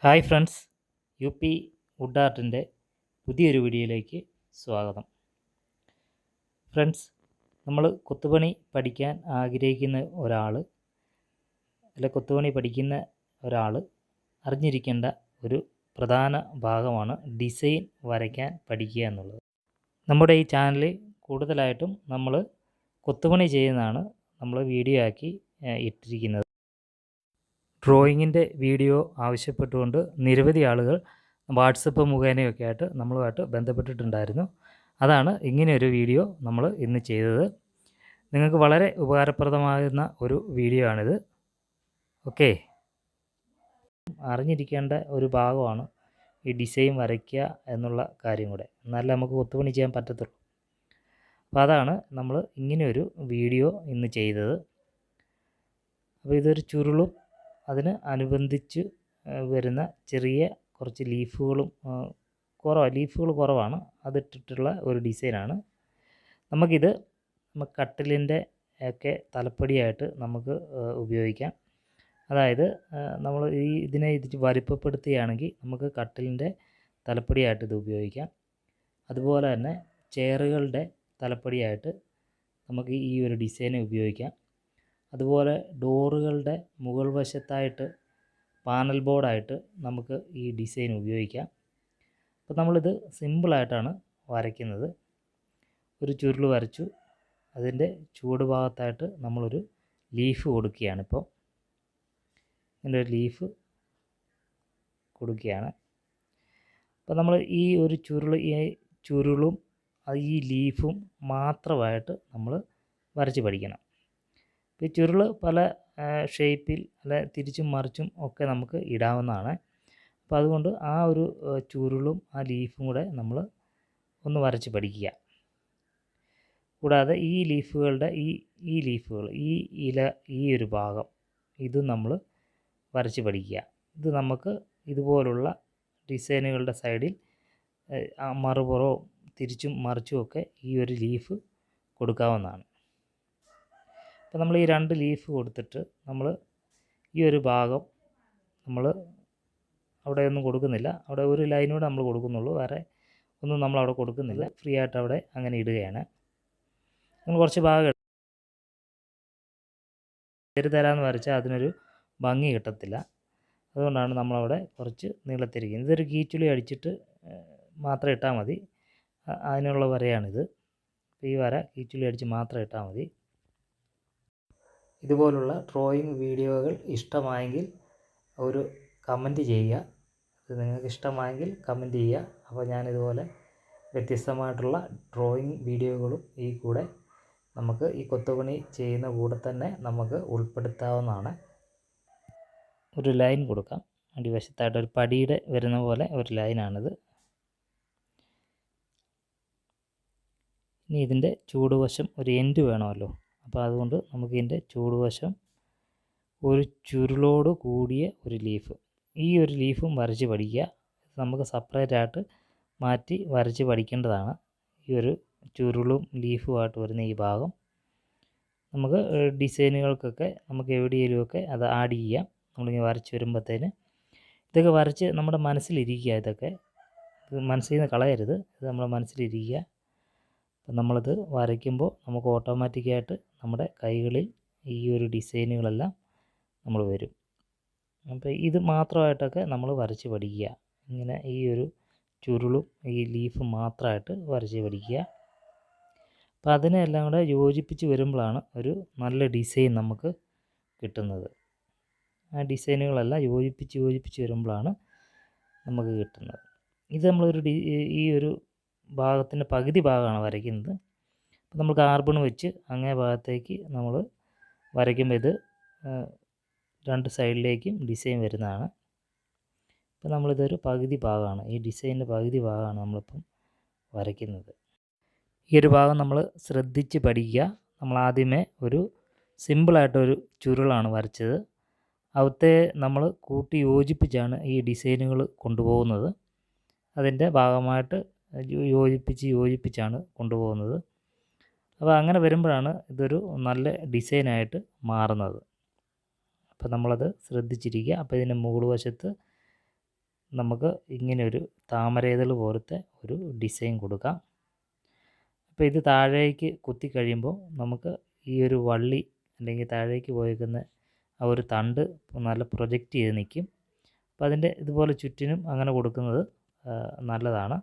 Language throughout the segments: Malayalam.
Hi friends, U P wood ആർട്ടിൻ്റെ പുതിയൊരു വീഡിയോയിലേക്ക് സ്വാഗതം. ഫ്രണ്ട്സ്, നമ്മൾ കൊത്തുപണി പഠിക്കാൻ ആഗ്രഹിക്കുന്ന ഒരാൾ കൊത്തുപണി പഠിക്കുന്ന ഒരാൾ അറിഞ്ഞിരിക്കേണ്ട ഒരു പ്രധാന ഭാഗമാണ് ഡിസൈൻ വരയ്ക്കാൻ പഠിക്കുക എന്നുള്ളത്. നമ്മുടെ ഈ ചാനലിൽ കൂടുതലായിട്ടും നമ്മൾ കൊത്തുപണി ചെയ്യുന്നതാണ് നമ്മൾ വീഡിയോ ആക്കി ഇട്ടിരിക്കുന്നത്. ഡ്രോയിങ്ങിൻ്റെ വീഡിയോ ആവശ്യപ്പെട്ടുകൊണ്ട് നിരവധി ആളുകൾ വാട്സപ്പ് മുഖേനയൊക്കെ ആയിട്ട് നമ്മളുമായിട്ട് ബന്ധപ്പെട്ടിട്ടുണ്ടായിരുന്നു. അതാണ് ഇങ്ങനെയൊരു വീഡിയോ നമ്മൾ ഇന്ന് ചെയ്തത്. നിങ്ങൾക്ക് വളരെ ഉപകാരപ്രദമാകുന്ന ഒരു വീഡിയോ ആണിത്. ഓക്കെ, അറിഞ്ഞിരിക്കേണ്ട ഒരു ഭാഗമാണ് ഈ ഡിസൈൻ വരയ്ക്കുക എന്നുള്ള കാര്യം കൂടെ, എന്നാലേ നമുക്ക് കൊത്തുപണി ചെയ്യാൻ പറ്റത്തുള്ളൂ. അപ്പോൾ അതാണ് നമ്മൾ ഇങ്ങനെയൊരു വീഡിയോ ഇന്ന് ചെയ്തത്. അപ്പോൾ ഇതൊരു ചുരുളും അതിന് അനുബന്ധിച്ച് വരുന്ന ചെറിയ കുറച്ച് ലീഫുകൾ കുറവാണ്, അതിട്ടിട്ടുള്ള ഒരു ഡിസൈനാണ്. നമുക്ക് കട്ടിലിൻ്റെ ഒക്കെ തലപ്പടിയായിട്ട് നമുക്ക് ഉപയോഗിക്കാം. അതായത് നമ്മൾ ഇതിനെ വലിപ്പപ്പെടുത്തുകയാണെങ്കിൽ നമുക്ക് കട്ടിലിൻ്റെ തലപ്പടിയായിട്ട് ഇത് ഉപയോഗിക്കാം. അതുപോലെ തന്നെ ചെയറുകളുടെ തലപ്പടിയായിട്ട് നമുക്ക് ഈ ഒരു ഡിസൈനെ ഉപയോഗിക്കാം. അതുപോലെ ഡോറുകളുടെ മുകൾ വശത്തായിട്ട് പാനൽ ബോർഡായിട്ട് നമുക്ക് ഈ ഡിസൈൻ ഉപയോഗിക്കാം. അപ്പോൾ നമ്മളിത് സിമ്പിളായിട്ടാണ് വരയ്ക്കുന്നത്. ഒരു ചുരുൾ വരച്ചു, അതിൻ്റെ ചുവട് ഭാഗത്തായിട്ട് നമ്മളൊരു ലീഫ് കൊടുക്കുകയാണ്. ഇപ്പോൾ ഇങ്ങനെ ഒരു ലീഫ് കൊടുക്കുകയാണ്. അപ്പോൾ നമ്മൾ ഈ ഒരു ചുരുളും ഈ ലീഫും മാത്രമായിട്ട് നമ്മൾ വരച്ച് പഠിക്കണം. ഈ ചുരുൾ പല ഷേപ്പിൽ തിരിച്ചും മറിച്ചും ഒക്കെ നമുക്ക് ഇടാവുന്നതാണ്. അപ്പോൾ അതുകൊണ്ട് ആ ഒരു ചുരുളും ആ ലീഫും കൂടെ നമ്മൾ ഒന്ന് വരച്ച് പഠിക്കുക. കൂടാതെ ഈ ലീഫുകളുടെ ഈ ലീഫുകൾ, ഈ ഇല, ഈ ഒരു ഭാഗം ഇത് നമ്മൾ വരച്ച് പഠിക്കുക. ഇത് നമുക്ക് ഇതുപോലുള്ള ഡിസൈനുകളുടെ സൈഡിൽ മറുപുറവും തിരിച്ചും മറിച്ചുമൊക്കെ ഈ ഒരു ലീഫ് കൊടുക്കാവുന്നതാണ്. അപ്പോൾ നമ്മൾ ഈ 2 ലീഫ് കൊടുത്തിട്ട് നമ്മൾ ഈ ഒരു ഭാഗം നമ്മൾ അവിടെ ഒന്നും കൊടുക്കുന്നില്ല. അവിടെ ഒരു ലൈനൂടെ നമ്മൾ കൊടുക്കുന്നുള്ളൂ, വേറെ ഒന്നും നമ്മൾ അവിടെ കൊടുക്കുന്നില്ല. ഫ്രീ ആയിട്ട് അവിടെ അങ്ങനെ ഇടുകയാണ്. നമ്മൾ കുറച്ച് ഭാഗം തരാമെന്ന് വരച്ചാൽ അതിനൊരു ഭംഗി കിട്ടത്തില്ല. അതുകൊണ്ടാണ് നമ്മളവിടെ കുറച്ച് നീളത്തിരിക്കുന്നത്. ഇതൊരു കീച്ചുളി അടിച്ചിട്ട് മാത്രം ഇട്ടാൽ മതി, അതിനുള്ള വരയാണിത്. ഈ വര കീച്ചുളി അടിച്ച് മാത്രം ഇട്ടാൽ മതി. ഇതുപോലുള്ള ഡ്രോയിങ് വീഡിയോകൾ ഇഷ്ടമായെങ്കിൽ ഒരു കമൻറ്റ് ചെയ്യുക. ഇത് നിങ്ങൾക്ക് ഇഷ്ടമായെങ്കിൽ കമൻറ്റ് ചെയ്യുക. അപ്പോൾ ഞാനിതുപോലെ വ്യത്യസ്തമായിട്ടുള്ള ഡ്രോയിങ് വീഡിയോകളും ഈ കൂടെ നമുക്ക് ഈ കൊത്തുപണി ചെയ്യുന്ന കൂടെ തന്നെ നമുക്ക് ഉൾപ്പെടുത്താവുന്നതാണ്. ഒരു ലൈൻ കൊടുക്കാം. അടിവശത്തായിട്ട് ഒരു പടിയുടെ വരുന്ന പോലെ ഒരു ലൈനാണിത്. ഇനി ഇതിൻ്റെ ചൂടുവശം ഒരു എൻഡ് വേണമല്ലോ. അപ്പോൾ അതുകൊണ്ട് നമുക്ക് ഇതിൻ്റെ ചൂടുവശം ഒരു ചുരുളോട് കൂടിയ ഒരു ലീഫ്, ഈ ഒരു ലീഫും വരച്ച് പഠിക്കുക. നമുക്ക് സെപ്പറേറ്റായിട്ട് മാറ്റി വരച്ച് പഠിക്കേണ്ടതാണ്. ഈ ഒരു ചുരുളും ലീഫുമായിട്ട് വരുന്ന ഈ ഭാഗം നമുക്ക് ഡിസൈനുകൾക്കൊക്കെ നമുക്ക് എവിടെയെങ്കിലുമൊക്കെ അത് ആഡ് ചെയ്യാം. നമ്മളിങ്ങനെ വരച്ച് വരുമ്പോഴത്തേന് ഇതൊക്കെ വരച്ച് നമ്മുടെ മനസ്സിലിരിക്കുക. ഇതൊക്കെ മനസ്സിൽ നിന്ന് കളയരുത്, ഇത് നമ്മുടെ മനസ്സിലിരിക്കുക. അപ്പം നമ്മളിത് വരയ്ക്കുമ്പോൾ നമുക്ക് ഓട്ടോമാറ്റിക്കായിട്ട് നമ്മുടെ കൈകളിൽ ഈ ഒരു ഡിസൈനുകളെല്ലാം നമ്മൾ വരും. അപ്പോൾ ഇത് മാത്രമായിട്ടൊക്കെ നമ്മൾ വരച്ച് പഠിക്കുക. ഇങ്ങനെ ഈ ഒരു ചുരുളും ഈ ലീഫും മാത്രമായിട്ട് വരച്ച് പഠിക്കുക. അപ്പോൾ അതിനെല്ലാം കൂടെ യോജിപ്പിച്ച് വരുമ്പോഴാണ് ഒരു നല്ല ഡിസൈൻ നമുക്ക് കിട്ടുന്നത്. ആ ഡിസൈനുകളെല്ലാം യോജിപ്പിച്ച് വരുമ്പോഴാണ് നമുക്ക് കിട്ടുന്നത്. ഇത് നമ്മളൊരു ഈ ഒരു ഭാഗത്തിൻ്റെ പകുതി ഭാഗമാണ് വരയ്ക്കുന്നത്. അപ്പോൾ നമ്മൾ കാർബൺ വെച്ച് അങ്ങേ ഭാഗത്തേക്ക് നമ്മൾ വരയ്ക്കുമ്പോൾ ഇത് 2 സൈഡിലേക്കും ഡിസൈൻ വരുന്നതാണ്. അപ്പോൾ നമ്മളിതൊരു പകുതി ഭാഗമാണ്, ഈ ഡിസൈനിൻ്റെ പകുതി ഭാഗമാണ് നമ്മളിപ്പം വരയ്ക്കുന്നത്. ഈ ഒരു ഭാഗം നമ്മൾ ശ്രദ്ധിച്ച് പഠിക്കുക. നമ്മൾ ആദ്യമേ ഒരു സിമ്പിളായിട്ടൊരു ചുരുളാണ് വരച്ചത്. അവിടുത്തെ നമ്മൾ കൂട്ടി യോജിപ്പിച്ചാണ് ഈ ഡിസൈനുകൾ കൊണ്ടുപോകുന്നത്. അതിൻ്റെ ഭാഗമായിട്ട് യോജിപ്പിച്ചാണ് കൊണ്ടുപോകുന്നത്. അപ്പോൾ അങ്ങനെ വരുമ്പോഴാണ് ഇതൊരു നല്ല ഡിസൈനായിട്ട് മാറുന്നത്. അപ്പോൾ നമ്മളത് ശ്രദ്ധിച്ചിരിക്കുക. അപ്പോൾ ഇതിൻ്റെ മുകൾ വശത്ത് നമുക്ക് ഇങ്ങനെ ഒരു താമരയിതൾ പോലത്തെ ഒരു ഡിസൈൻ കൊടുക്കാം. അപ്പോൾ ഇത് താഴേക്ക് കുത്തി കഴിയുമ്പോൾ നമുക്ക് ഈ ഒരു വള്ളി അല്ലെങ്കിൽ താഴേക്ക് പോയേക്കുന്ന ആ ഒരു തണ്ട് നല്ല പ്രൊജക്റ്റ് ചെയ്ത് നിൽക്കും. അപ്പോൾ അതിൻ്റെ ഇതുപോലെ ചുറ്റിനും അങ്ങനെ കൊടുക്കുന്നത് നല്ലതാണ്.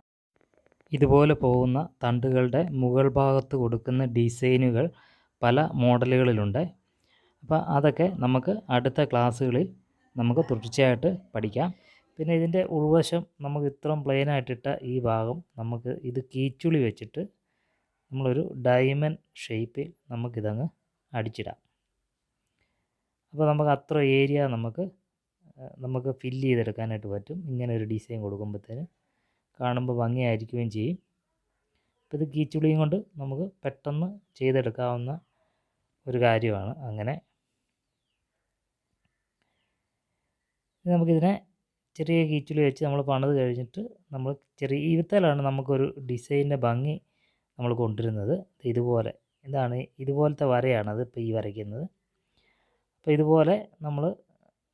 ഇതുപോലെ പോകുന്ന തണ്ടുകളുടെ മുകൾ ഭാഗത്ത് കൊടുക്കുന്ന ഡിസൈനുകൾ പല മോഡലുകളിലുണ്ട്. അപ്പോൾ അതൊക്കെ നമുക്ക് അടുത്ത ക്ലാസ്സുകളിൽ നമുക്ക് തുടർച്ചയായിട്ട് പഠിക്കാം. പിന്നെ ഇതിൻ്റെ ഉൾവശം നമുക്ക് ഇത്രയും പ്ലെയിനായിട്ടിട്ട ഈ ഭാഗം നമുക്ക് ഇത് കീച്ചുളി വെച്ചിട്ട് നമ്മളൊരു ഡയമണ്ട് ഷേപ്പിൽ നമുക്കിതങ്ങ് അടിച്ചിടാം. അപ്പോൾ നമുക്ക് അത്ര ഏരിയ നമുക്ക് ഫില്ല് ചെയ്തെടുക്കാനായിട്ട് പറ്റും. ഇങ്ങനെ ഒരു ഡിസൈൻ കൊടുക്കുമ്പോഴത്തേന് കാണുമ്പോൾ ഭംഗിയായിരിക്കുകയും ചെയ്യും. അപ്പോൾ ഇത് കീച്ചുളിയും കൊണ്ട് നമുക്ക് പെട്ടെന്ന് ചെയ്തെടുക്കാവുന്ന ഒരു കാര്യമാണ്. അങ്ങനെ നമുക്കിതിനെ ചെറിയ കീച്ചുളി വെച്ച് നമ്മൾ പണിത് കഴിഞ്ഞിട്ട് നമ്മൾ ചെറിയ ഈവത്തേലാണ് നമുക്കൊരു ഡിസൈനിൻ്റെ ഭംഗി നമ്മൾ കൊണ്ടുവരുന്നത്. ഇതുപോലത്തെ വരയാണത് ഇപ്പോൾ ഈ വരയ്ക്കുന്നത്. അപ്പോൾ ഇതുപോലെ നമ്മൾ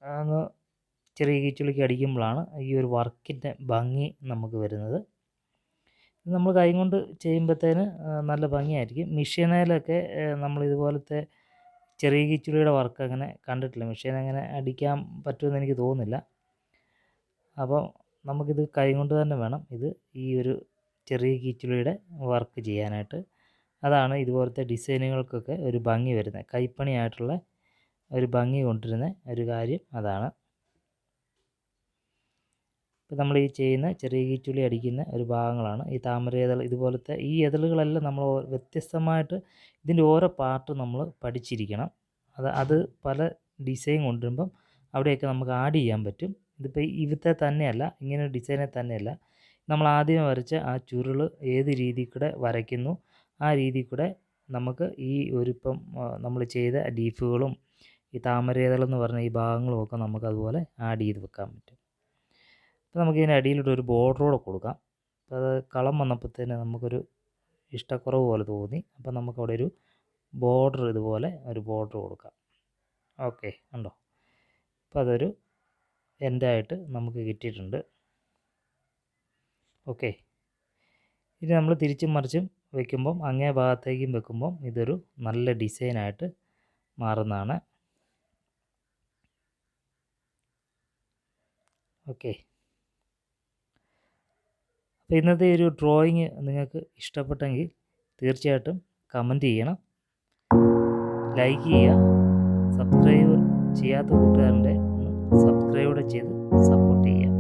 അങ്ങ് ചെറിയ കീച്ചുളിക്ക് അടിക്കുമ്പോഴാണ് ഈ ഒരു വർക്കിൻ്റെ ഭംഗി നമുക്ക് വരുന്നത്. നമ്മൾ കൈ കൊണ്ട് ചെയ്യുമ്പോഴത്തേന് നല്ല ഭംഗിയായിരിക്കും. മെഷീനിലൊക്കെ നമ്മൾ ഇതുപോലത്തെ ചെറിയ കീച്ചുളിയുടെ വർക്ക് അങ്ങനെ കണ്ടിട്ടില്ല. മെഷീൻ അങ്ങനെ അടിക്കാൻ പറ്റുമെന്ന് എനിക്ക് തോന്നുന്നില്ല. അപ്പോൾ നമുക്കിത് കൈ കൊണ്ട് തന്നെ വേണം ഈ ഒരു ചെറിയ കീച്ചുളിയുടെ വർക്ക് ചെയ്യാനായിട്ട്. അതാണ് ഇതുപോലത്തെ ഡിസൈനുകൾക്കൊക്കെ ഒരു ഭംഗി വരുന്നത്. കൈപ്പണിയായിട്ടുള്ള ഒരു ഭംഗി കൊണ്ടുവരുന്ന ഒരു കാര്യം അതാണ്. ഇപ്പോൾ നമ്മൾ ഈ ചെയ്യുന്ന ചെറിയ കീച്ചുളി അടിക്കുന്ന ഒരു ഭാഗങ്ങളാണ് ഈ താമര ഇതൾ. ഇതുപോലത്തെ ഈ ഇതളുകളെല്ലാം നമ്മൾ വ്യത്യസ്തമായിട്ട് ഇതിൻ്റെ ഓരോ പാർട്ട് നമ്മൾ പഠിച്ചിരിക്കണം. അത് പല ഡിസൈൻ കൊണ്ടുവരുമ്പം അവിടെയൊക്കെ നമുക്ക് ആഡ് ചെയ്യാൻ പറ്റും. ഇതിപ്പോൾ ഇവിടുത്തെ തന്നെയല്ല, ഇങ്ങനെ ഒരു ഡിസൈനെ തന്നെയല്ല, നമ്മൾ ആദ്യം വരച്ച ആ ചുരുൾ ഏത് രീതിയിൽ കൂടെ വരയ്ക്കുന്നു ആ രീതിയിൽ കൂടെ നമുക്ക് ഈ ഇപ്പം നമ്മൾ ചെയ്ത ലീഫുകളും ഈ താമര ഇതളെന്ന് പറഞ്ഞ ഈ ഭാഗങ്ങളും ഒക്കെ നമുക്കതുപോലെ ആഡ് ചെയ്ത് വെക്കാൻ പറ്റും. അപ്പോൾ നമുക്കിതിൻ്റെ അടിയിലൂടെ ഒരു ബോർഡറോടെ കൊടുക്കാം. അപ്പോൾ അത് കളം വന്നപ്പോഴത്തേന് നമുക്കൊരു ഇഷ്ടക്കുറവ് പോലെ തോന്നി. അപ്പോൾ നമുക്കവിടെ ഒരു ബോർഡർ, ഇതുപോലെ ഒരു ബോർഡർ കൊടുക്കാം. ഓക്കെ, ഉണ്ടോ? അപ്പോൾ അതൊരു എൻഡായിട്ട് നമുക്ക് കിട്ടിയിട്ടുണ്ട്. ഓക്കെ, ഇത് നമ്മൾ തിരിച്ചും മറിച്ചും വയ്ക്കുമ്പം അങ്ങേ ഭാഗത്തേക്കും വെക്കുമ്പം ഇതൊരു നല്ല ഡിസൈനായിട്ട് മാറുന്നതാണ്. ഓക്കെ, അപ്പോൾ ഇന്നത്തെ ഒരു ഡ്രോയിങ് നിങ്ങൾക്ക് ഇഷ്ടപ്പെട്ടെങ്കിൽ തീർച്ചയായിട്ടും കമൻറ്റ് ചെയ്യണം, ലൈക്ക് ചെയ്യുക, സബ്സ്ക്രൈബ് ചെയ്യാത്ത കൂട്ടുകാരുടെ സബ്സ്ക്രൈബ് ചെയ്ത് സപ്പോർട്ട് ചെയ്യുക.